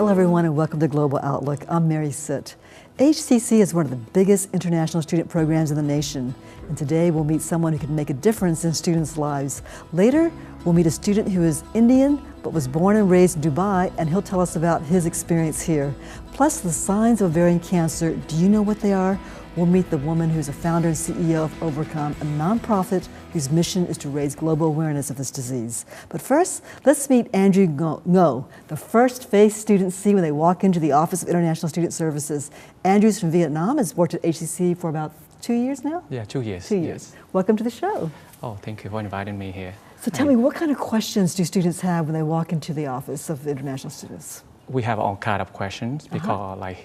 Hello everyone and welcome to Global Outlook. I'm Mary Sitt. HCC is one of the biggest international student programs in the nation, and today we'll meet someone who can make a difference in students' lives. Later, we'll meet a student who is Indian but was born and raised in Dubai, and he'll tell us about his experience here. Plus the signs of ovarian cancer, do you know what they are? We'll meet the woman who's a founder and CEO of Ovarcome, a nonprofit whose mission is to raise global awareness of this disease. But first, let's meet Andrew Ngo, the first face students see when they walk into the Office of International Student Services. Andrew's from Vietnam, has worked at HCC for about 2 years now? Yeah, 2 years. 2 years. Yes. Welcome to the show. Oh, thank you for inviting me here. So tell me, what kind of questions do students have when they walk into the Office of International Students? We have all kind of questions because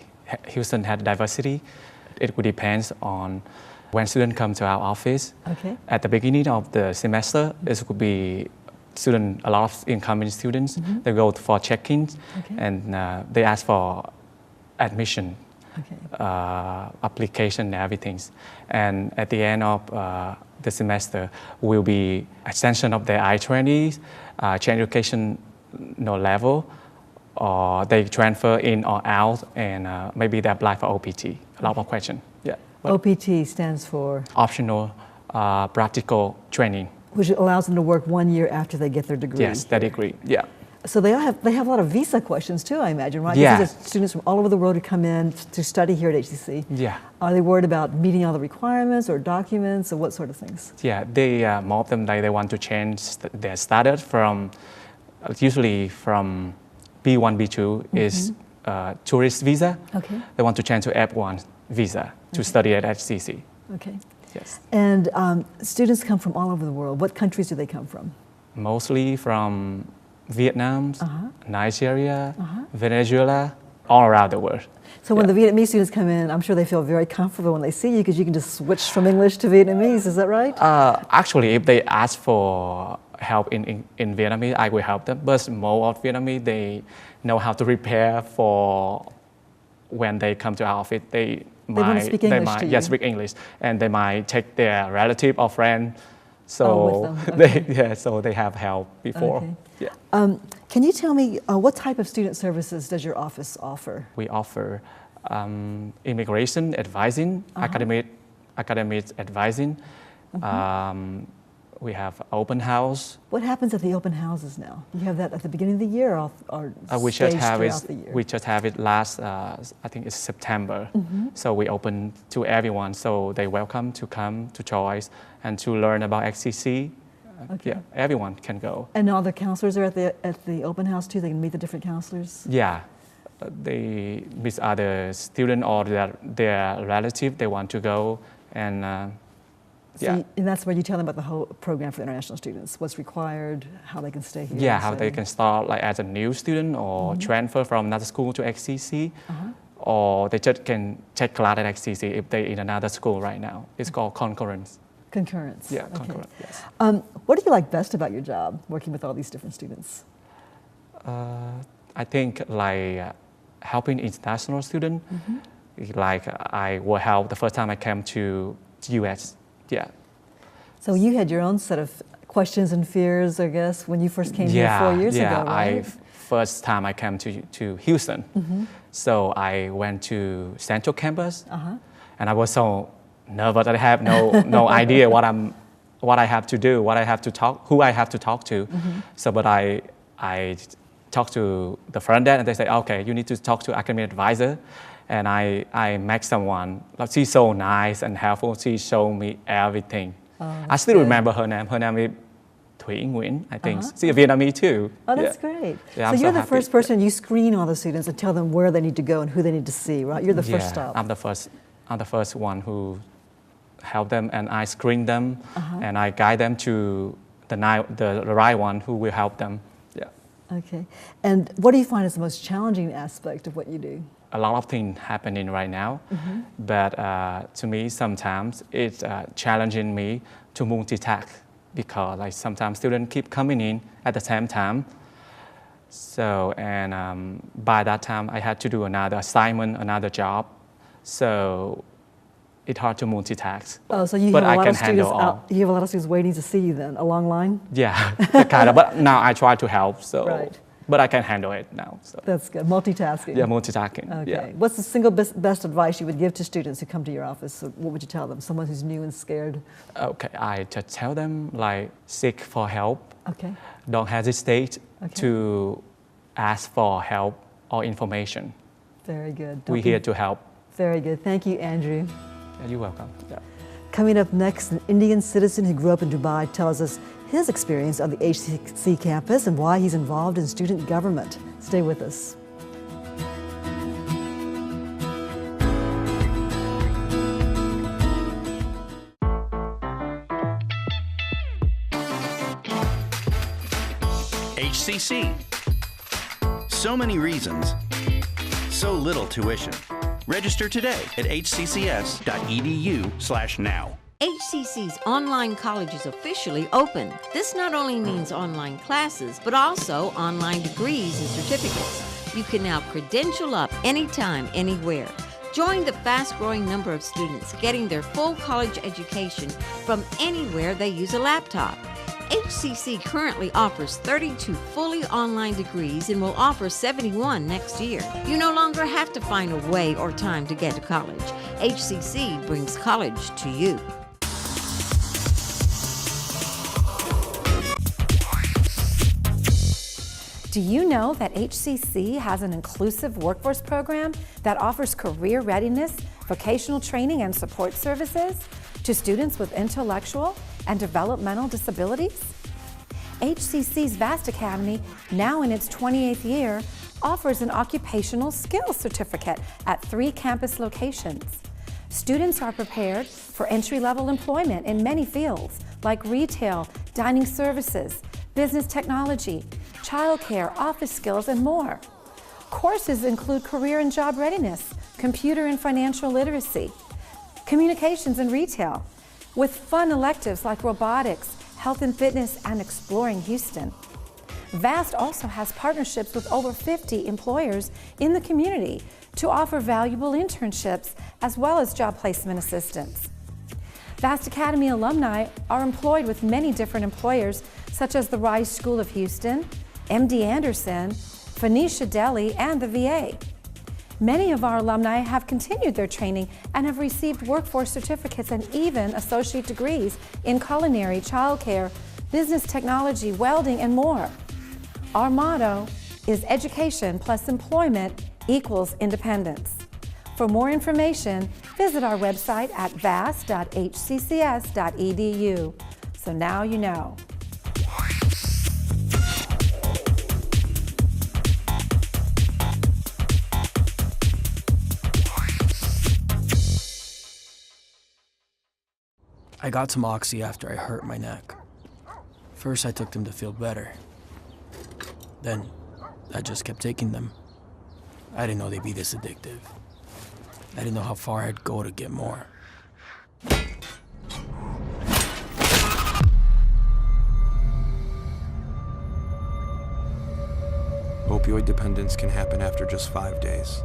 Houston had diversity. It would depend on when students come to our office. Okay. At the beginning of the semester, it could be a lot of incoming students. They go for check-ins and they ask for admission, application and everything. And at the end of the semester will be extension of their I-20, change education level, or they transfer in or out, and maybe they apply for OPT. A lot of questions. Yeah. OPT stands for? Optional practical training. Which allows them to work 1 year after they get their degree. Yes, that degree. Yeah. So they have a lot of visa questions too, I imagine, right? Yeah. These are students from all over the world who come in to study here at HCC. Yeah. Are they worried about meeting all the requirements or documents or what sort of things? Yeah, more of them, they want to change their status from, usually from B1, B2 is tourist visa. Okay. They want to change to F1 visa to study at HCC. Okay. Yes. And students come from all over the world. What countries do they come from? Mostly from Vietnam, Nigeria, Venezuela, all around the world. So when the Vietnamese students come in, I'm sure they feel very comfortable when they see you because you can just switch from English to Vietnamese, is that right? Actually, if they ask for help in Vietnamese, I will help them. But most of Vietnamese, they know how to prepare for when they come to our office. They want to speak English to you. Yes, speak English. And they might take their relative or friend. So with them. so they have help before. Okay. Yeah. Can you tell me what type of student services does your office offer? We offer immigration advising, academic advising. We have open house. What happens at the open houses now? You have that at the beginning of the year or we just have throughout the year? We just have it last, I think it's September. So we open to everyone. So they welcome to come to choice and to learn about XCC. Okay. Yeah, everyone can go. And all the counselors are at the open house too? They can meet the different counselors? Yeah. They meet other student or their relative. They want to go and and that's where you tell them about the whole program for international students, what's required, how they can stay here. Yeah, how they can start like as a new student or transfer from another school to XCC, or they just can take class at XCC if they're in another school right now. It's called concurrence. Concurrence. Yeah, okay. concurrence, yes. What do you like best about your job, working with all these different students? I think like helping international students, like I will help the first time I came to US. Yeah. So you had your own set of questions and fears, I guess, when you first came here 4 years ago, right? First time I came to Houston. So I went to Central Campus, and I was so nervous. I have no idea what I have to do, who I have to talk to. So, but I talked to the front desk, and they said, okay, you need to talk to academic advisor. And I met someone, she's so nice and helpful. She showed me everything. I still remember her name. Her name is Thủy Nguyen, I think. She's Vietnamese too. Oh, that's great. Yeah, so I'm you're the happy. first person, you screen all the students and tell them where they need to go and who they need to see, right? You're the first stop. I'm the first one who help them, and I screen them, and I guide them to the right one who will help them. Yeah. Okay. And what do you find is the most challenging aspect of what you do? A lot of things happening right now, but to me sometimes it's challenging me to multitask because like sometimes students keep coming in at the same time. So and by that time I had to do another assignment, another job. So it's hard to multitask. Oh, so you but have a I lot can of students handle all. You have a lot of students waiting to see you then, a long line? Yeah, kind of. But now I try to help. So right. but I can handle it now. So. That's good. Multitasking. Yeah, multitasking. Okay. Yeah. What's the single best advice you would give to students who come to your office? So what would you tell them? Someone who's new and scared. Okay, I just tell them like seek for help. Okay. Don't hesitate Okay. to ask for help or information. Very good. We're here to help. Very good. Thank you, Andrew. Yeah, you're welcome. Yeah. Coming up next, an Indian citizen who grew up in Dubai tells us his experience on the HCC campus and why he's involved in student government. Stay with us. HCC. So many reasons, so little tuition. Register today at hccs.edu/now. HCC's online college is officially open. This not only means online classes, but also online degrees and certificates. You can now credential up anytime, anywhere. Join the fast-growing number of students getting their full college education from anywhere they use a laptop. HCC currently offers 32 fully online degrees and will offer 71 next year. You no longer have to find a way or time to get to college. HCC brings college to you. Do you know that HCC has an inclusive workforce program that offers career readiness, vocational training, and support services to students with intellectual and developmental disabilities? HCC's Vast Academy, now in its 28th year, offers an occupational skills certificate at 3 campus locations. Students are prepared for entry-level employment in many fields like retail, dining services, business technology, childcare, office skills, and more. Courses include career and job readiness, computer and financial literacy, communications and retail, with fun electives like robotics, health and fitness, and exploring Houston. VAST also has partnerships with over 50 employers in the community to offer valuable internships as well as job placement assistance. VAST Academy alumni are employed with many different employers such as the Rice School of Houston, MD Anderson, Phoenicia Deli, and the VA. Many of our alumni have continued their training and have received workforce certificates and even associate degrees in culinary, childcare, business technology, welding, and more. Our motto is education plus employment equals independence. For more information, visit our website at vast.hccs.edu. So now you know. I got some Oxy after I hurt my neck. First I took them to feel better. Then I just kept taking them. I didn't know they'd be this addictive. I didn't know how far I'd go to get more. Opioid dependence can happen after just 5 days.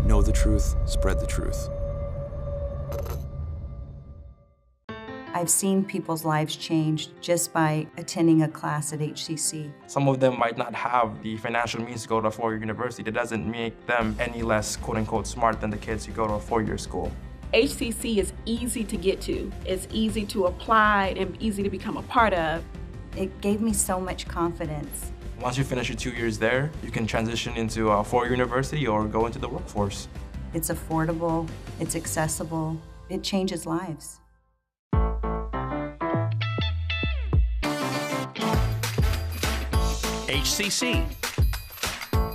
Know the truth, spread the truth. I've seen people's lives change just by attending a class at HCC. Some of them might not have the financial means to go to a four-year university. That doesn't make them any less quote-unquote smart than the kids who go to a four-year school. HCC is easy to get to. It's easy to apply and easy to become a part of. It gave me so much confidence. Once you finish your 2 years there, you can transition into a four-year university or go into the workforce. It's affordable, it's accessible, it changes lives. HCC.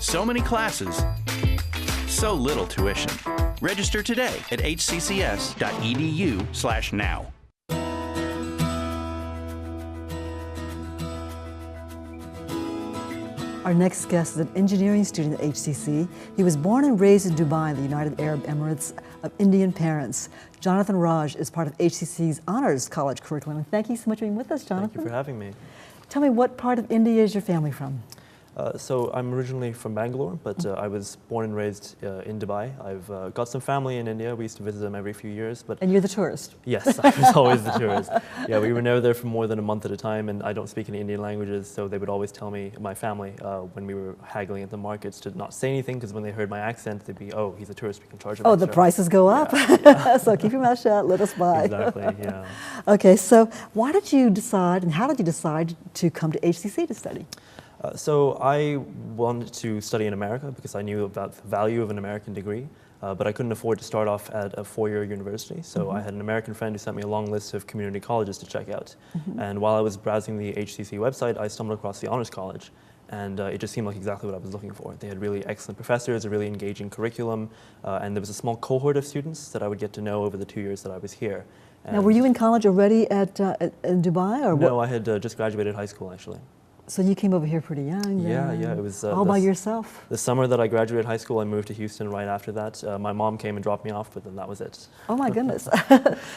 So many classes, so little tuition. Register today at hccs.edu/now. Our next guest is an engineering student at HCC. He was born and raised in Dubai, the United Arab Emirates, of Indian parents. Jonathan Raj is part of HCC's Honors College curriculum. And thank you so much for being with us, Jonathan. Thank you for having me. Tell me, what part of India is your family from? So I'm originally from Bangalore, but I was born and raised in Dubai. I've got some family in India. We used to visit them every few years. But and you're the tourist? Yes, I was always the tourist. Yeah, we were never there for more than a month at a time, and I don't speak any Indian languages, so they would always tell me, my family, when we were haggling at the markets, to not say anything, because when they heard my accent, they'd be, oh, he's a tourist, we can charge him Oh, extra. the prices go up? Yeah. So keep your mouth shut, let us buy. Exactly, yeah. Okay, so why did you decide, and how did you decide to come to HCC to study? So I wanted to study in America because I knew about the value of an American degree, but I couldn't afford to start off at a four-year university. So I had an American friend who sent me a long list of community colleges to check out. And while I was browsing the HCC website, I stumbled across the Honors College. And it just seemed like exactly what I was looking for. They had really excellent professors, a really engaging curriculum, and there was a small cohort of students that I would get to know over the 2 years that I was here. And now, were you in college already in Dubai? Or no, what? I had just graduated high school, actually. So you came over here pretty young. Yeah, it was all by yourself. The summer that I graduated high school, I moved to Houston right after that. My mom came and dropped me off, but then that was it. Oh my goodness!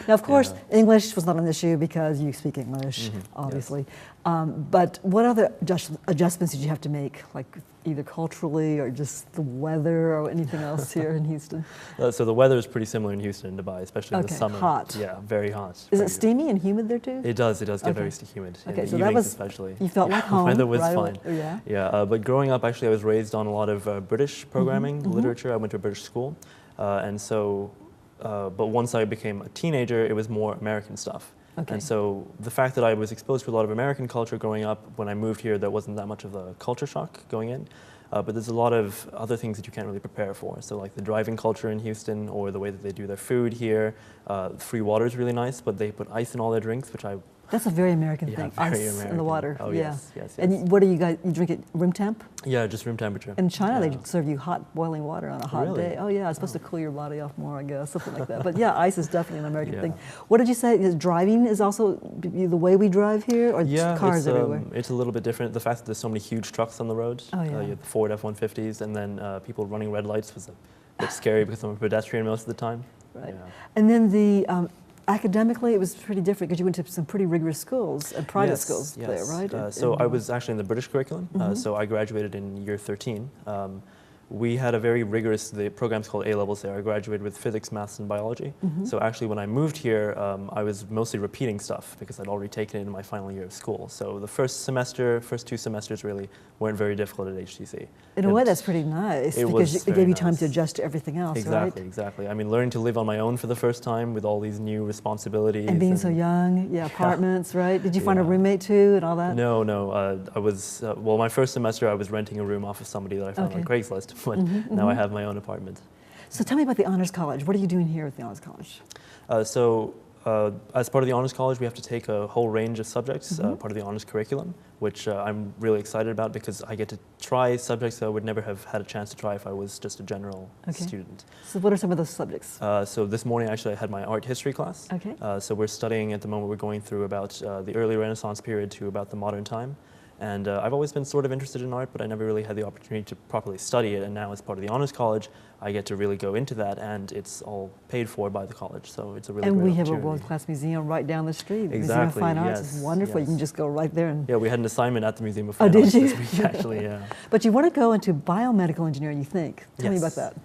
Now, of course, English was not an issue because you speak English, obviously. Yes. But what other adjustments did you have to make, like either culturally or just the weather or anything else here in Houston? So the weather is pretty similar in Houston and Dubai, especially in the summer. Hot. Yeah, very hot. Is it steamy and humid there too? It does get very humid. Okay, in so the that was, especially. You felt like home. Weather was right? fine. Yeah. Yeah, but growing up, actually, I was raised on a lot of British programming, literature. I went to a British school, and so, but once I became a teenager, it was more American stuff. Okay. And so the fact that I was exposed to a lot of American culture growing up, when I moved here, there wasn't that much of a culture shock going in. But there's a lot of other things that you can't really prepare for. So like the driving culture in Houston, or the way that they do their food here. Free water is really nice, but they put ice in all their drinks, which I... That's a very American thing, very ice American. in the water. Oh, yeah. Yes. And what do you guys, you drink it room temp? Yeah, just room temperature. In China, they serve you hot boiling water on a hot day. Oh yeah, it's supposed to cool your body off more, I guess, something like that. But yeah, ice is definitely an American thing. What did you say, driving is also the way we drive here, or cars everywhere? It's a little bit different. The fact that there's so many huge trucks on the road, you have the Ford F-150s, and then people running red lights was a bit scary because I'm a pedestrian most of the time. Right. Yeah. And then the academically, it was pretty different because you went to some pretty rigorous schools and private schools there, right? So I was actually in the British curriculum. So I graduated in year 13. We had a very rigorous, the program's called A-levels there. I graduated with physics, maths, and biology. So actually when I moved here, I was mostly repeating stuff because I'd already taken it in my final year of school. So the first 2 semesters really weren't very difficult at HCC. In a way, that's pretty nice because it gave you time to adjust to everything else, right? Exactly. I mean, learning to live on my own for the first time with all these new responsibilities. And being so young, apartments, right? Did you find a roommate too and all that? No. I was, well, my first semester I was renting a room off of somebody that I found on Craigslist, but now I have my own apartment. So tell me about the Honors College. What are you doing here at the Honors College? As part of the Honors College, we have to take a whole range of subjects, part of the Honors curriculum, which I'm really excited about because I get to try subjects that I would never have had a chance to try if I was just a general student. So what are some of those subjects? So this morning, actually, I had my art history class. Okay. So we're studying, at the moment, we're going through about the early Renaissance period to about the modern time. And I've always been sort of interested in art, but I never really had the opportunity to properly study it. And now as part of the Honors College, I get to really go into that, and it's all paid for by the college. So it's a really great opportunity. And we have a world-class museum right down the street. Exactly, Museum of Fine Arts is wonderful. You can just go right there. And we had an assignment at the Museum of Fine Arts this week, actually, But you want to go into biomedical engineering, you think. Tell me about that.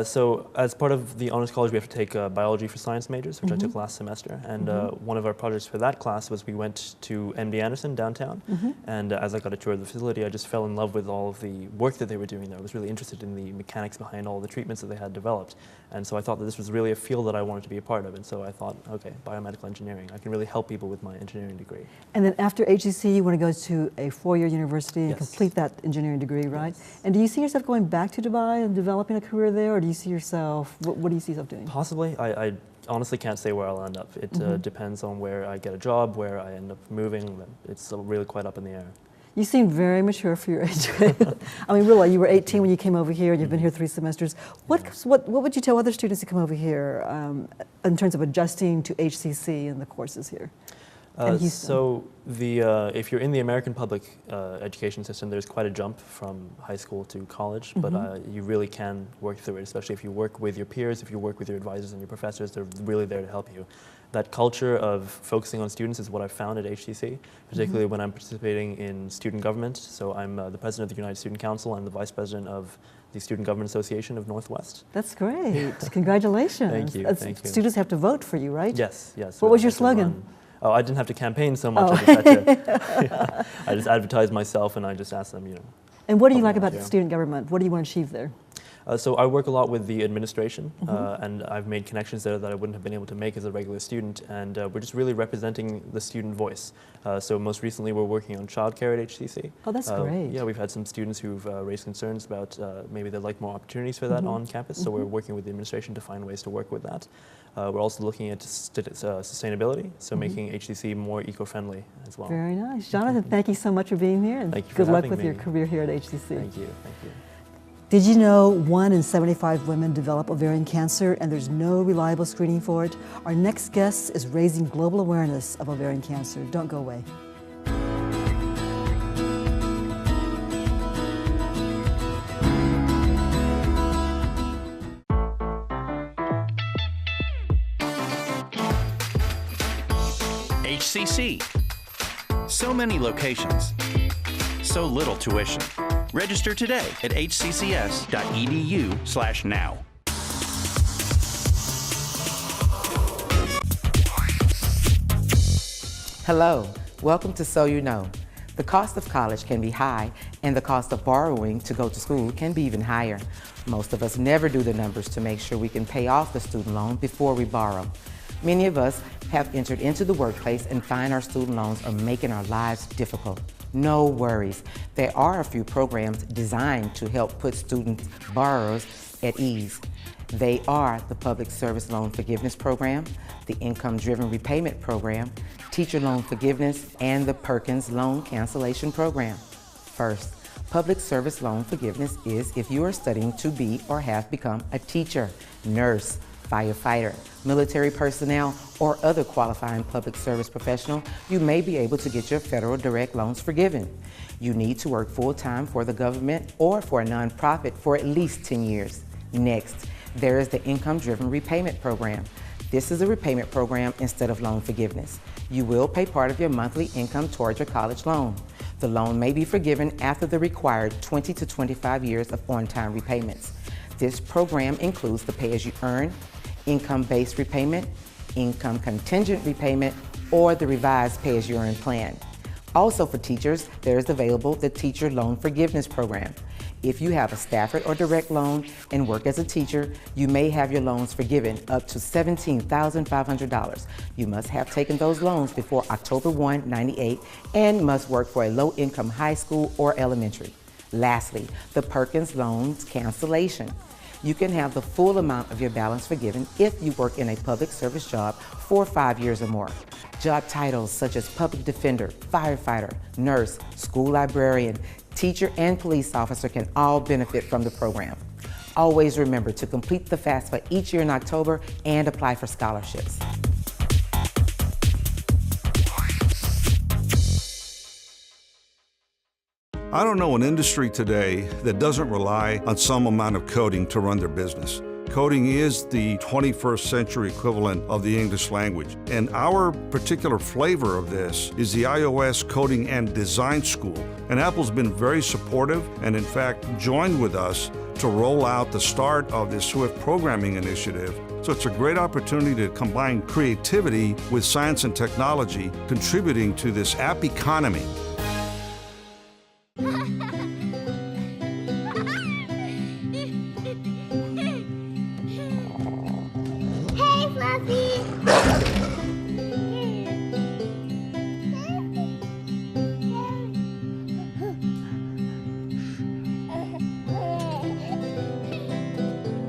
So as part of the Honors College, we have to take biology for science majors, which I took last semester. And one of our projects for that class was we went to MD Anderson downtown. And as I got a tour of the facility, I just fell in love with all of the work that they were doing there. I was really interested in the mechanics behind all the treatments that they had developed. And so I thought that this was really a field that I wanted to be a part of. And so I thought, okay, biomedical engineering. I can really help people with my engineering degree. And then after HCC, you want to go to a four-year university and complete that engineering degree, right? And do you see yourself going back to Dubai and developing a career there, or do you see yourself, what do you see yourself doing? Possibly. I honestly can't say where I'll end up. It depends on where I get a job, where I end up moving. It's really quite up in the air. You seem very mature for your age. I mean, really, you were 18 when you came over here. You've been here 3 semesters. What would you tell other students who come over here in terms of adjusting to HCC and the courses here? So if you're in the American public education system, there's quite a jump from high school to college, but you really can work through it, especially if you work with your peers, if you work with your advisors and your professors. They're really there to help you. that culture of focusing on students is what I've found at HCC, particularly when I'm participating in student government. So I'm the president of the United Student Council. I'm the vice president of the Student Government Association of Northwest. That's great. Congratulations. Thank you. Thank you. Students have to vote for you, right? Yes, yes. What was your slogan? Oh, I didn't have to campaign so much. I just had to, I just advertised myself and I just asked them, And what do you like about the student government? What do you want to achieve there? So I work a lot with the administration, and I've made connections there that I wouldn't have been able to make as a regular student, and we're just really representing the student voice. So most recently we're working on childcare at HCC. Oh, that's great. Yeah, we've had some students who've raised concerns about maybe they'd like more opportunities for that on campus, so we're working with the administration to find ways to work with that. We're also looking at sustainability, so making HCC more eco-friendly as well. Very nice. Jonathan, thank you so much for being here, and thank you good for luck having with me. your career here at HCC. Thank you. Thank you. Did you know 1 in 75 women develop ovarian cancer and there's no reliable screening for it? Our next guest is raising global awareness of ovarian cancer. Don't go away. HCC. So many locations. So little tuition. Register today at hccs.edu/now. Hello, welcome to So You Know. The cost of college can be high, and the cost of borrowing to go to school can be even higher. Most of us never do the numbers to make sure we can pay off the student loan before we borrow. Many of us have entered into the workplace and find our student loans are making our lives difficult. No worries. There are a few programs designed to help put students, borrowers, at ease. They are the Public Service Loan Forgiveness Program, the Income-Driven Repayment Program, Teacher Loan Forgiveness, and the Perkins Loan Cancellation Program. First, Public Service Loan Forgiveness is if you are studying to be or have become a teacher, nurse, firefighter, military personnel, or other qualifying public service professional, you may be able to get your federal direct loans forgiven. You need to work full-time for the government or for a nonprofit for at least 10 years. Next, there is the Income-Driven Repayment Program. This is a repayment program instead of loan forgiveness. You will pay part of your monthly income towards your college loan. The loan may be forgiven after the required 20 to 25 years of on-time repayments. This program includes the pay-as-you-earn, income-based repayment, income contingent repayment, or the revised pay-as-you-earn plan. Also for teachers, there is available the Teacher Loan Forgiveness Program. If you have a Stafford or direct loan and work as a teacher, you may have your loans forgiven up to $17,500. You must have taken those loans before October 1, '98 and must work for a low-income high school or elementary. Lastly, the Perkins Loans Cancellation. You can have the full amount of your balance forgiven if you work in a public service job for 5 years or more. Job titles such as public defender, firefighter, nurse, school librarian, teacher, and police officer can all benefit from the program. Always remember to complete the FAFSA each year in October and apply for scholarships. I don't know an industry today that doesn't rely on some amount of coding to run their business. Coding is the 21st century equivalent of the English language. And our particular flavor of this is the iOS Coding and Design School. And Apple's been very supportive and in fact joined with us to roll out the start of this Swift programming initiative. So it's a great opportunity to combine creativity with science and technology, contributing to this app economy.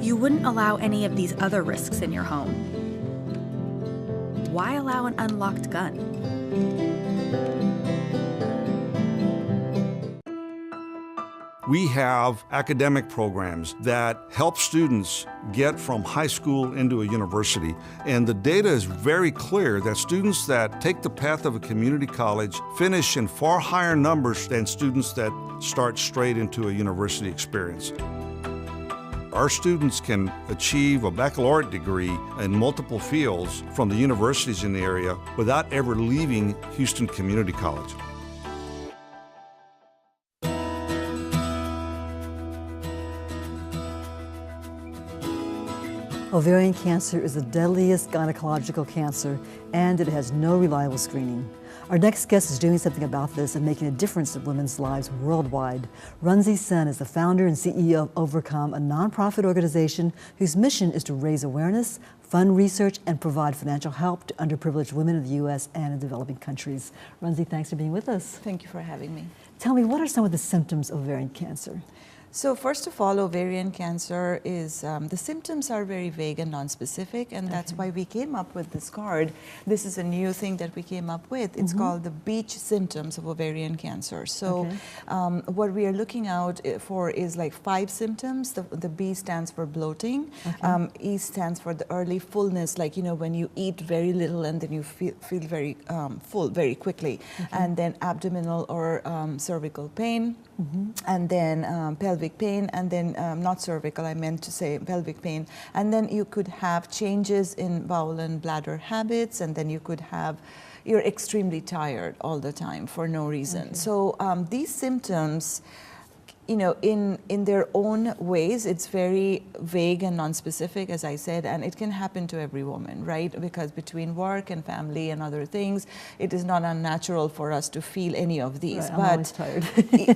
You wouldn't allow any of these other risks in your home. Why allow an unlocked gun? We have academic programs that help students get from high school into a university. And the data is very clear that students that take the path of a community college finish in far higher numbers than students that start straight into a university experience. Our students can achieve a baccalaureate degree in multiple fields from the universities in the area without ever leaving Houston Community College. Ovarian cancer is the deadliest gynecological cancer, and it has no reliable screening. Our next guest is doing something about this and making a difference in women's lives worldwide. Runsi Sen is the founder and CEO of Ovarcome, a nonprofit organization whose mission is to raise awareness, fund research, and provide financial help to underprivileged women in the U.S. and in developing countries. Runsi, thanks for being with us. Thank you for having me. Tell me, what are some of the symptoms of ovarian cancer? So first of all, ovarian cancer is, the symptoms are very vague and non-specific, and that's why we came up with this card. This is a new thing that we came up with. It's called the beach symptoms of ovarian cancer. So what we are looking out for is like 5 symptoms. The B stands for bloating. E stands for the early fullness, like, you know, when you eat very little and then you feel very full very quickly. And then abdominal or cervical pain. And then pelvic pain, and then not cervical, I meant to say pelvic pain. And then you could have changes in bowel and bladder habits, and then you could have, you're extremely tired all the time for no reason. So these symptoms, you know, in their own ways, it's very vague and non-specific, as I said, and it can happen to every woman, right? Because between work and family and other things, it is not unnatural for us to feel any of these. Right, I'm always tired.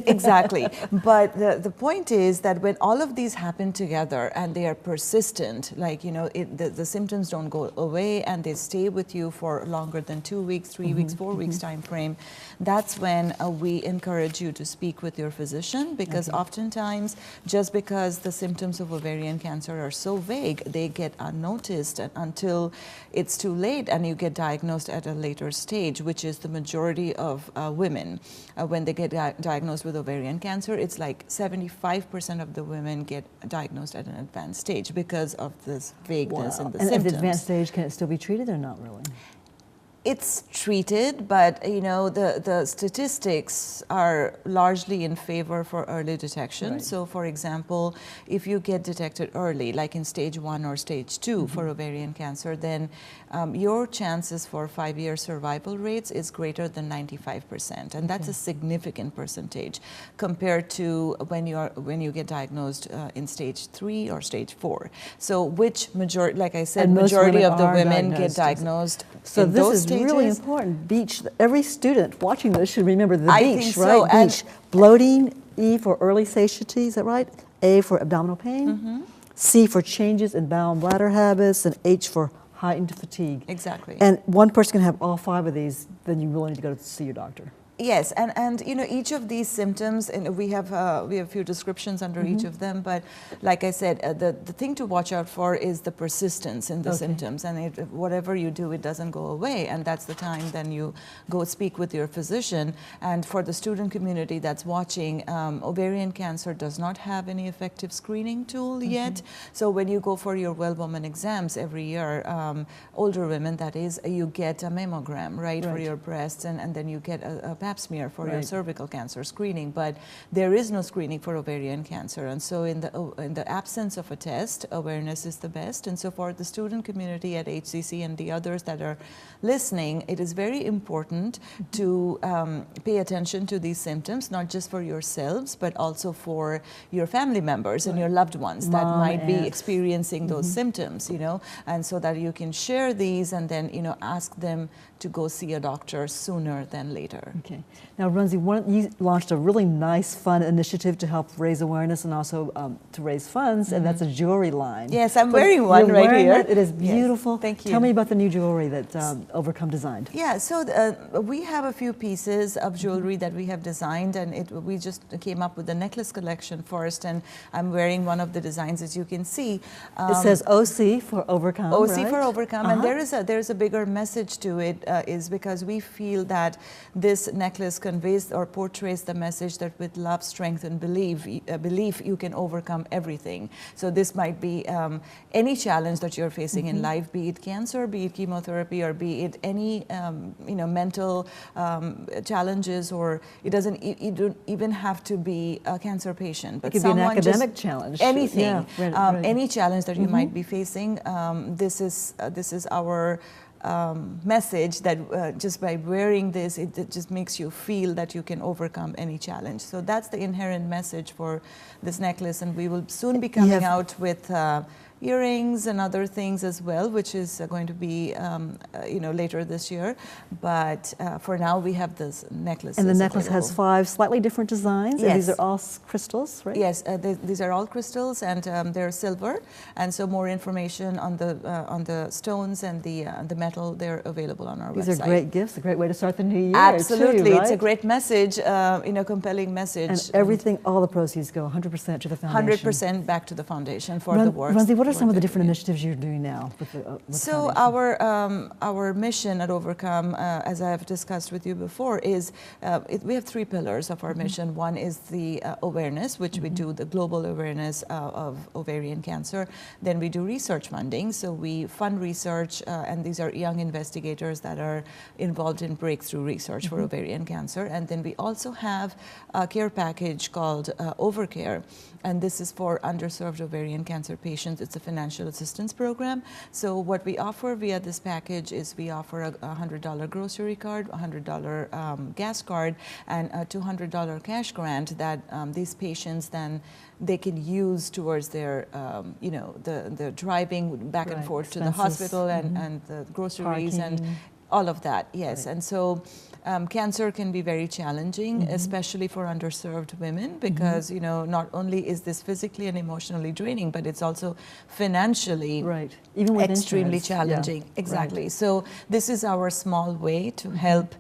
Exactly. But the point is that when all of these happen together and they are persistent, like, you know, the symptoms don't go away and they stay with you for longer than 2 weeks, 3 weeks, 4 weeks time frame, that's when we encourage you to speak with your physician, because oftentimes, just because the symptoms of ovarian cancer are so vague, they get unnoticed until it's too late and you get diagnosed at a later stage, which is the majority of women. When they get diagnosed with ovarian cancer, it's like 75% of the women get diagnosed at an advanced stage because of this vagueness in the symptoms. And at the advanced stage, can it still be treated or not really? It's treated, but you know, the statistics are largely in favor for early detection. Right. So for example, if you get detected early, like in stage 1 or stage 2 for ovarian cancer, then your chances for 5-year survival rates is greater than 95%, and that's a significant percentage compared to when you get diagnosed in stage 3 or stage 4. So which majority, like I said, majority of the women get diagnosed so in this those is stages. Really important. Beach. Every student watching this should remember the I beach, think so. right? Beach. Bloating. E for early satiety. Is that right? A for abdominal pain. C for changes in bowel and bladder habits, and H for heightened fatigue. Exactly. And one person can have all 5 of these. Then you really need to go to see your doctor. Yes, and you know, each of these symptoms, and we have a few descriptions under each of them, but like I said, the thing to watch out for is the persistence in the symptoms, and whatever you do, it doesn't go away, and that's the time then you go speak with your physician. And for the student community that's watching, ovarian cancer does not have any effective screening tool yet, so when you go for your well-woman exams every year, older women that is, you get a mammogram, right, for your breasts, and then you get a pap smear for your cervical cancer screening, but there is no screening for ovarian cancer, and so in the absence of a test, awareness is the best. And so for the student community at HCC and the others that are listening, it is very important to pay attention to these symptoms, not just for yourselves, but also for your family members and your loved ones that might be experiencing those symptoms, you know, and so that you can share these and then, you know, ask them to go see a doctor sooner than later. Okay. Now, Runsi, you launched a really nice, fun initiative to help raise awareness and also to raise funds, and that's a jewelry line. Yes, I'm wearing one right here. It is beautiful. Yes, thank you. Tell me about the new jewelry that Ovarcome designed. Yeah, so we have a few pieces of jewelry that we have designed, and we just came up with the necklace collection first, and I'm wearing one of the designs, as you can see. It says OC for Ovarcome, OC right? for Ovarcome, and there is a bigger message to it. is because we feel that this necklace conveys or portrays the message that with love, strength, and belief you can overcome everything. So this might be any challenge that you're facing in life, be it cancer, be it chemotherapy, or be it any mental challenges, or it doesn't you don't even have to be a cancer patient, but it could be an academic challenge, anything, right. any challenge that you might be facing. This is our message that just by wearing this, it just makes you feel that you can overcome any challenge. So that's the inherent message for this necklace, and we will soon be coming out with earrings and other things as well, which is going to be later this year. But for now, we have this necklace. And the necklace has 5 slightly different designs. Yes. And these are all crystals, right? Yes, these are all crystals, and they're silver. And so more information on the stones and the metal, they're available on our website. These are great gifts, a great way to start the new year. Absolutely, too, right? It's a great message, compelling message. And everything, all the proceeds go 100% to the foundation. 100% back to the foundation for the work. Runsi, what are some of the different initiatives you're doing now with the So our mission at Ovarcome, as I have discussed with you before, is we have 3 pillars of our mission. One is the awareness, which we do the global awareness of ovarian cancer. Then we do research funding, so we fund research, and these are young investigators that are involved in breakthrough research for ovarian cancer. And then we also have a care package called Overcare, and this is for underserved ovarian cancer patients. It's a financial assistance program. So what we offer via this package is we offer a $100 grocery card, a $100 gas card, and a $200 cash grant that these patients then they can use towards their, the driving back and forth to the hospital and the groceries and all of that. Yes, and so cancer can be very challenging, especially for underserved women, because not only is this physically and emotionally draining, but it's also financially even with extremely insurance. challenging. Exactly. So this is our small way to help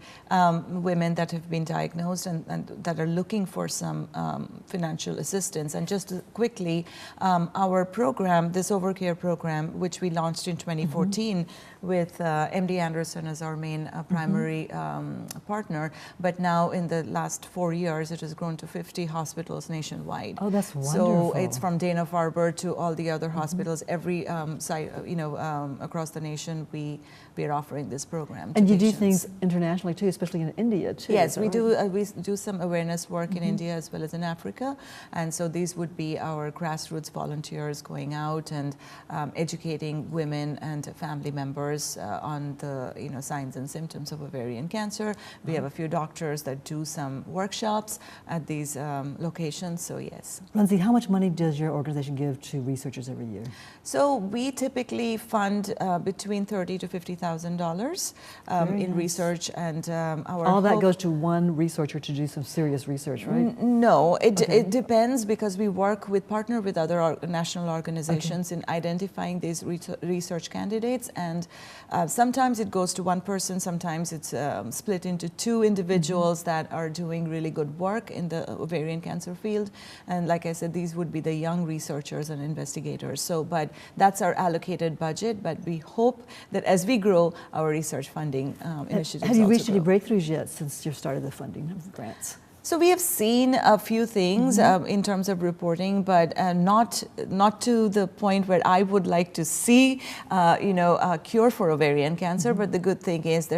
women that have been diagnosed and that are looking for some financial assistance. And just quickly, our program, this Overcare program, which we launched in 2014 with MD Anderson as our main primary partner, but now in the last 4 years it has grown to 50 hospitals nationwide. Oh, that's wonderful. So it's from Dana-Farber to all the other hospitals, every site, across the nation we are offering this program to And you patients. do things internationally too, especially in India too. Yes, we do some awareness work in India as well as in Africa, and so these would be our grassroots volunteers going out and educating women and family members on the signs and symptoms of ovarian cancer. We have a few doctors that do some workshops at these locations. So yes. Runsi, how much money does your organization give to researchers every year? So we typically fund between $30,000 to $50,000 in research, and our all that goes to one researcher to do some serious research, right? No, it depends, because we partner with other national organizations in identifying these research candidates, and sometimes it goes to one person, sometimes it's split into 2 individuals that are doing really good work in the ovarian cancer field. And like I said, these would be the young researchers and investigators. So, but that's our allocated budget, but we hope that as we grow, our research funding initiatives Have you reached also any grow. breakthroughs yet since you started the funding of the grants? So we have seen a few things in terms of reporting, but not to the point where I would like to see, a cure for ovarian cancer. But the good thing is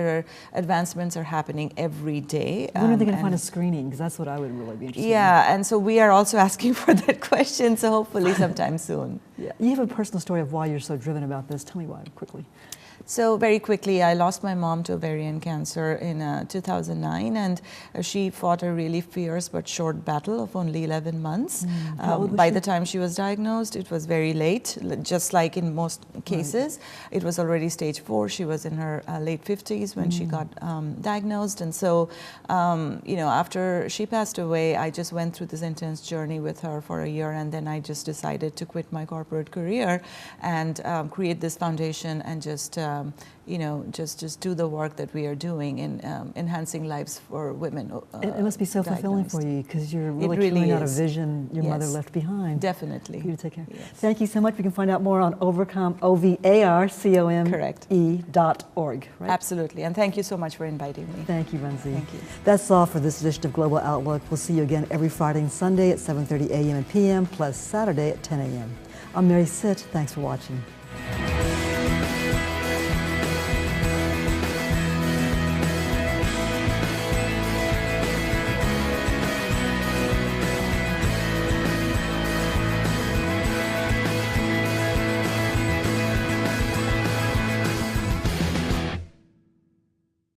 advancements are happening every day. When are they going to find a screening? Because that's what I would really be interested in. Yeah, and so we are also asking for that question. So hopefully sometime soon. Yeah. You have a personal story of why you're so driven about this. Tell me why, quickly. So very quickly, I lost my mom to ovarian cancer in 2009, and she fought a really fierce but short battle of only 11 months. By the time she was diagnosed, it was very late, just like in most cases. It was already stage 4. She was in her late 50s when she got diagnosed, and so, after she passed away, I just went through this intense journey with her for a year, and then I just decided to quit my corporate career and create this foundation and just you know, just do the work that we are doing in enhancing lives for women. It must be so fulfilling for you because you're really carrying out a vision your mother left behind. Definitely. For you to take care. Yes. Thank you so much. We can find out more on Ovarcome, OVARCOME.org. Right? Absolutely. And thank you so much for inviting me. Thank you, Runsi. Thank you. That's all for this edition of Global Outlook. We'll see you again every Friday and Sunday at 7:30 a.m. and p.m. plus Saturday at 10 a.m. I'm Mary Sitt. Thanks for watching.